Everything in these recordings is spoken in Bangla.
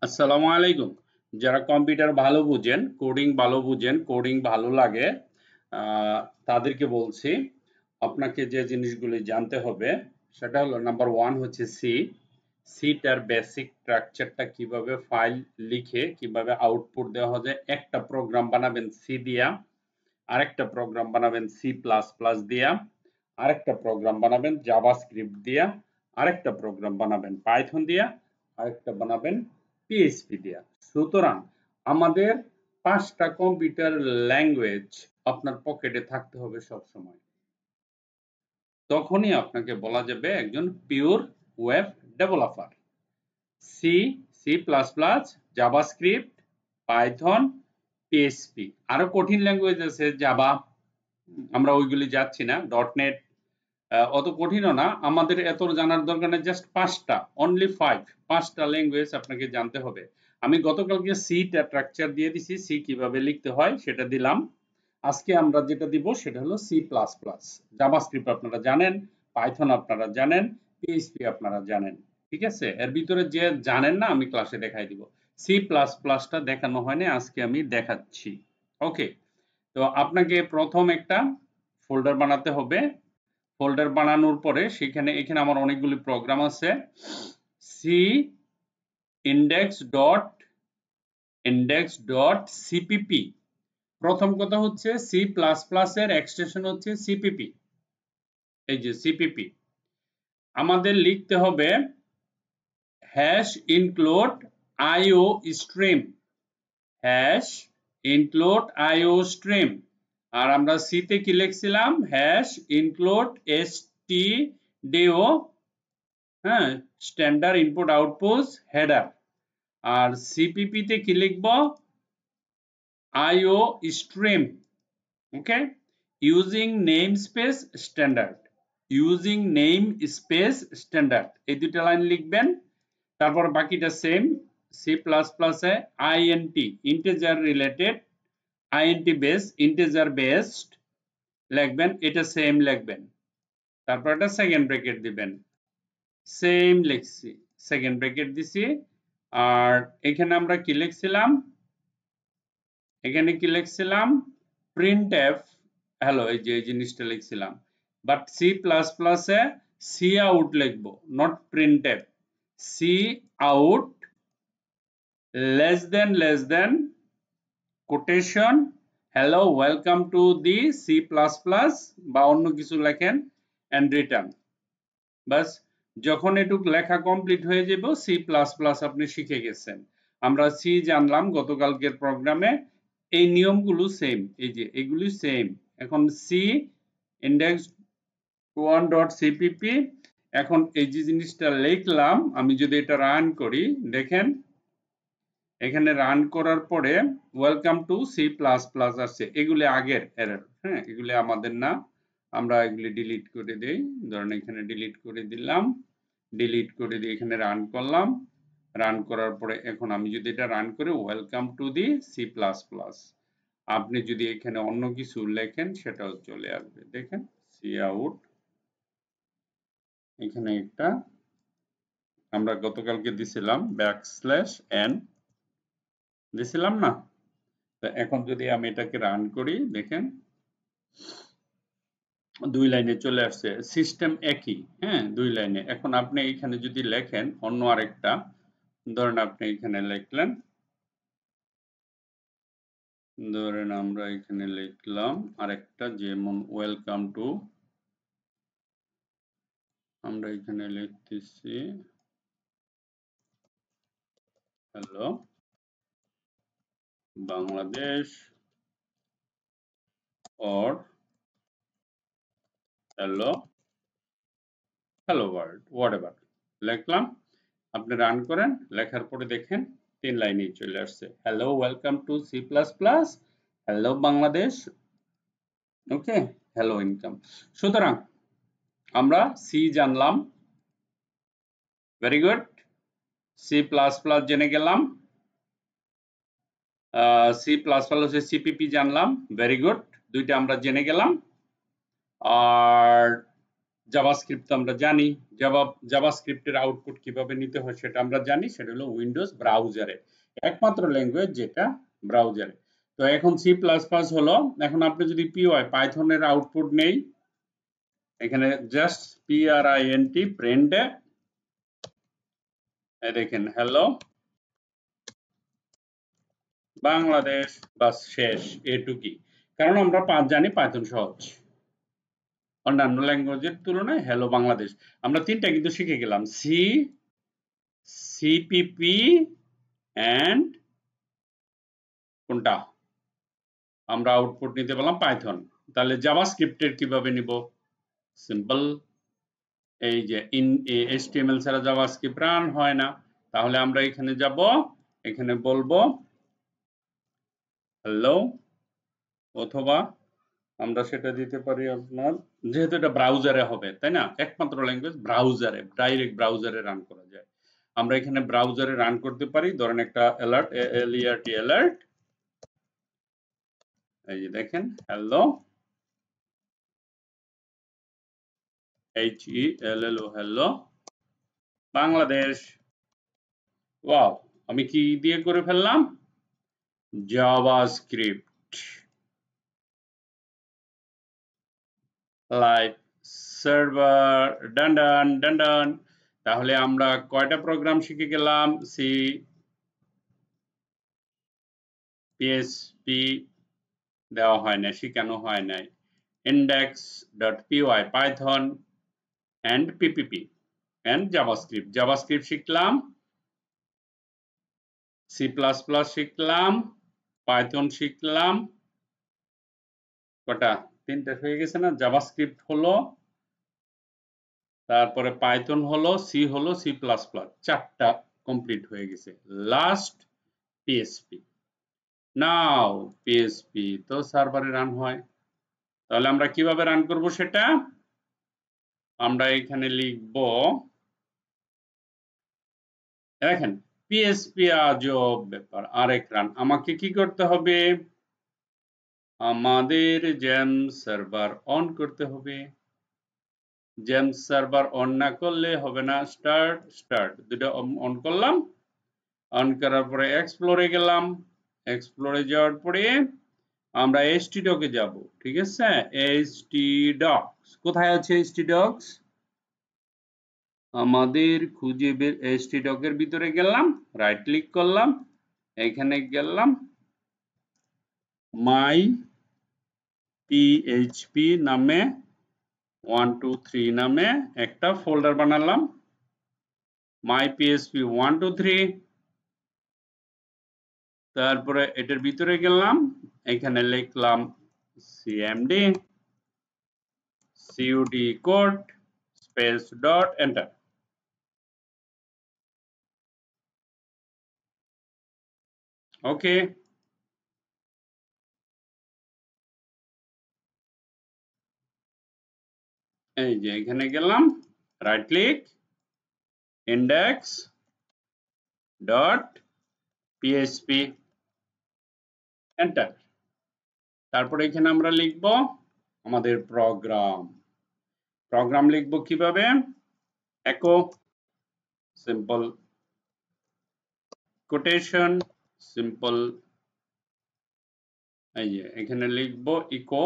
আসসালামু আলাইকুম। যারা কম্পিউটার ভালো বুঝেন, কোডিং ভালো লাগে, তাদেরকে বলছি আপনাকে যে জিনিসগুলি জানতে হবে সেটা হলো নাম্বার 1 হচ্ছে সিটার বেসিক স্ট্রাকচারটা কিভাবে ফাইল লিখে কিভাবে আউটপুট দেওয়া যায়। একটা প্রোগ্রাম বানাবেন সি দিয়া, আরেকটা প্রোগ্রাম বানাবেন সি প্লাস প্লাস দিয়া, আরেকটা প্রোগ্রাম বানাবেন জাভাস্ক্রিপ্ট দিয়া, আরেকটা প্রোগ্রাম বানাবেন পাইথন দিয়া, আরেকটা বানাবেন পিএইচপি দিয়া। সুতরাং আমাদের 5টা কম্পিউটার ল্যাঙ্গুয়েজ আপনার পকেটে থাকতে হবে সব সময়। তখনই আপনাকে বলা যাবে একজন pure web developer. C, C plus plus, JavaScript, Python, PHP. আরো কঠিন ল্যাঙ্গুয়েজ আছে জাভা, আমরা ওইগুলি যাচ্ছি না। ডটনেট অত কঠিনও না, আমাদের এত জানার দরকার নেই। জাস্ট 5টা, অনলি 5টা ল্যাঙ্গুয়েজ আপনাকে জানতে হবে। আমি গতকালকে সিটা স্ট্রাকচার দিয়ে দিছি, সি কিভাবে লিখতে হয় সেটা দিলাম। আজকে আমরা যেটা দিব সেটা হলো সি প্লাস প্লাস। জাভাস্ক্রিপ্ট আপনারা জানেন, পাইথন আপনারা জানেন, পিএইচপি আপনারা জানেন। ঠিক আছে, এর ভিতরে যে জানেন না আমি ক্লাসে দেখাই দিব। সি প্লাস প্লাসটা দেখানো হয়নি, আজকে আমি দেখাচ্ছি। ওকে, তো আপনাকে প্রথম একটা ফোল্ডার বানাতে হবে। ফোল্ডার বানানোর পরে এখানে আমার অনেকগুলি প্রোগ্রাম আছে। C index.cpp। প্রথম কথা হচ্ছে সি প্লাস প্লাস এর এক্সটেনশন হচ্ছে সিপিপি। এই যে সিপিপি আমাদের লিখতে হবে hash include IO stream, hash include IO stream. আর আমরা সিতে কি লিখছিলাম, হ্যাশ ইনক্লুড stdio, হ্যাঁ, স্ট্যান্ডার্ড ইনপুট আউটপুট হেডার। আর সিপিপি তে কি লিখব, IO stream. Okay, using name space standard, using name space standard, এই দুটো লাইন লিখবেন। তারপর বাকিটা সেম। সি প্লাস প্লাস এ INT, integer related, INT base, integer based লিখবেন, এটা সেম লিখবেন। তারপর একটা সেকেন্ড ব্র্যাকেট দিবেন, সেম লিখছি, সেকেন্ড ব্র্যাকেট দিছি। আর এখানে আমরা কি লিখছিলাম, এখানে কি লিখছিলাম, printf হ্যালো, এই যে এই জিনিসটা লিখছিলাম। বাট সি প্লাস প্লাস এ সি আউট লিখবো, not printf। C out less than quotation hello welcome to the C plus plus, বা অন্য কিছু লেখেন, এন্ড রিটার্ন। বাস, যখন এটুক লেখা কমপ্লিট হয়ে যাব সি প্লাস প্লাস আপনি শিখে গেছেন। আমরা সি জানলাম গতকালকের প্রোগ্রামে, এই নিয়মগুলো সেম, এই যে এগুলি সেম। এখন সি index1.cpp, এখন এই যে জিনিসটা লিখলাম, আমি যদি এটা রান করি, দেখেন এখানে রান করার পরে welcome to C plus plus আসছে। এগুলি আগের এরর, হ্যাঁ, এগুলি আমাদের না, আমরা এগুলি ডিলিট করে দেই। ধরেন এখানে ডিলিট করে দিলাম, ডিলিট করে দিয়ে এখানে রান করলাম। রান করার পরে এখন আমি যদি এটা রান করি, welcome to the C plus plus, আপনি যদি এখানে অন্য কিছু লেখেন সেটাও চলে আসবে। দেখেন সি আউট, এখানে একটা আমরা গতকালকে দিছিলাম ব্যাকস্ল্যাশ এন দিছিলাম না। এখন যদি আমি এটাকে রান করি, দেখেন 2 লাইনে চলে আসছে, সিস্টেম একই, হ্যাঁ, 2 লাইনে। এখন আপনি এখানে যদি লেখেন অন্য আরেকটা, ধরেন আপনি এখানে লিখলেন, ধরেন আমরা এখানে লিখলাম আরেকটা, যেমন ওয়েলকাম টু, আমরা এখানে লিখতেছি hello Bangladesh or hello world, whatever লিখলাম। আপনি রান করেন, লেখার পরে দেখেন 3 লাইনেই চলে আসছে, hello welcome to C plus plus, hello Bangladesh, okay, hello income. সুতরাং আমরা সি জানলাম, very good. C plus plus জেনে গেলাম, সি প্লাস প্লাস হচ্ছে সিপিপি জানলাম, ভেরি গুড, দুইটা আমরা জেনে গেলাম। আর জাভাস্ক্রিপ্ট তো আমরা জানি, জাভাস্ক্রিপ্টের আউটপুট কিভাবে নিতে হয় সেটা আমরা জানি, সেটা হলো উইন্ডোজ ব্রাউজারে, একমাত্র ল্যাঙ্গুয়েজ যেটা ব্রাউজারে। তো এখন সি প্লাস প্লাস হলো, এখন আপনি যদি পিওয়াই পাইথনের আউটপুট নেই, এখানে জাস্ট পিআরআইএনটি প্রিন্ট, দেখেন হ্যালো বাংলাদেশ, বাস শেষ, এটুকুই। কারণ আমরা জানি পাইথন সহজ, অন্যান্য ল্যাঙ্গুয়েজের তুলনায় হ্যালো বাংলাদেশ। আমরা তিনটা কিন্তু শিখে গেলাম, সি, সিপিপি এন্ড কোনটা, আমরা আউটপুট নিতে পারলাম পাইথন। তাহলে জাভাস্ক্রিপ্টের কিভাবে নিব? সিম্পল, এই যে HTML ছাড়া জাভাস্ক্রিপ্ট রান হয় না। তাহলে আমরা এখানে যাব, এখানে বলবো হ্যালো, অথবা আমরা সেটা দিতে পারি আপনার, যেহেতু এটা ব্রাউজারে হবে তাই না, একমাত্র ল্যাঙ্গুয়েজ ব্রাউজারে, ডাইরেক্ট ব্রাউজারে রান করা যায়। আমরা এখানে ব্রাউজারে রান করতে পারি, ধরেন একটা অ্যালার্ট, ALERT অ্যালার্ট, এই যে দেখেন hello, HELLO hello Bangladesh. Wow, আমি কি দিয়ে করে ফেললাম? জাভাস্ক্রিপ্ট লাইভ সার্ভার, ডান ডান ডান ডান। তাহলে আমরা কয়টা প্রোগ্রাম শিখে গেলাম? সি, পিএসপি দেওয়া হয় না, শিখানো হয় নাই, index.py Python and ppp and JavaScript, JavaScript শিখলাম, সি প্লাস প্লাস শিখলাম, পাইথন শিখলাম, কটা? তিনটা হয়ে গেছে না? জাভাস্ক্রিপ্ট হলো, তারপরে পাইথন হলো, সি হলো, সি প্লাস প্লাস, চারটা কমপ্লিট হয়ে গেছে। Last PSP. নাও পিএসপি তো সার্ভারে রান হয়, তাহলে আমরা কিভাবে রান করব সেটা? আমরা এখানে লিখব, দেখেন পিএসপি আজব ব্যাপার, আরেক রান। আমাকে কি করতে হবে? আমাদের জেম সার্ভার অন করতে হবে। জেম সার্ভার অন না করলে হবে না। স্টার্ট স্টার্ট দুটো অন করলাম, অন করার পরে এক্সপ্লোরে গেলাম, এক্সপ্লোরে যাওয়ার পরে আমরা htdocs-এ যাব, ঠিক আছে? htdocs কোথায় আছে? htdocs আমাদের খুঁজে বের, htdocs-এর ভিতরে গেলাম, রাইট ক্লিক করলাম, এখানে গেলাম, মাই পিএইচপি নামে 123 নামে একটা ফোল্ডার বানালাম, মাই পিএইচপি 123। তারপরে এটার ভিতরে গেলাম, এখানে লিখলাম cmd cud code space dot enter. Okay, এই যে এখানে গেলাম, right click, index dot PHP, enter. তারপরে এখানে আমরা লিখব আমাদের প্রোগ্রাম। প্রোগ্রাম লিখব কিভাবে? echo simple quotation simple, এই যে এখানে লিখব echo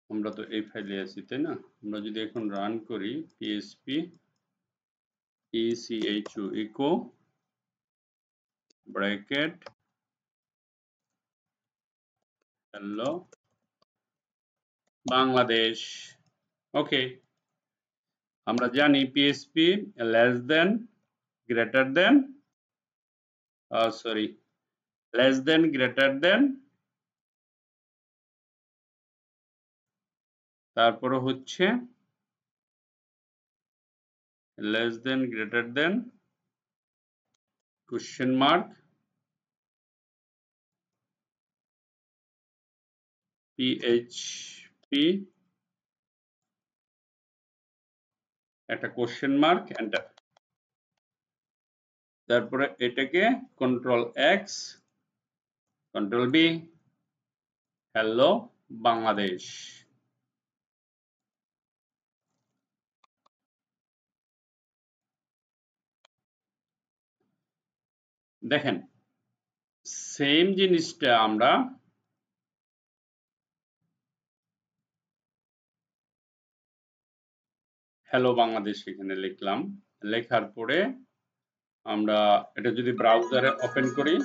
আমরা তো এই ফাইলে আছি তাই না? আমরা যদি এখন রান করি php echo echo bracket hello Bangladesh. Okay, আমরা জানি php less than greater than, sorry, less than greater than, তারপরে হচ্ছে less than greater than question mark, PHP একটা কোশ্চেন মার্ক, এন্টার। তারপরে এটাকে control X control B, hello Bangladesh. দেখেন সেম জিনিসটা আমরা হ্যালো বাংলাদেশ এখানে লিখলাম, লেখার পরে আমরা এটা যদি ব্রাউজারে ওপেন করি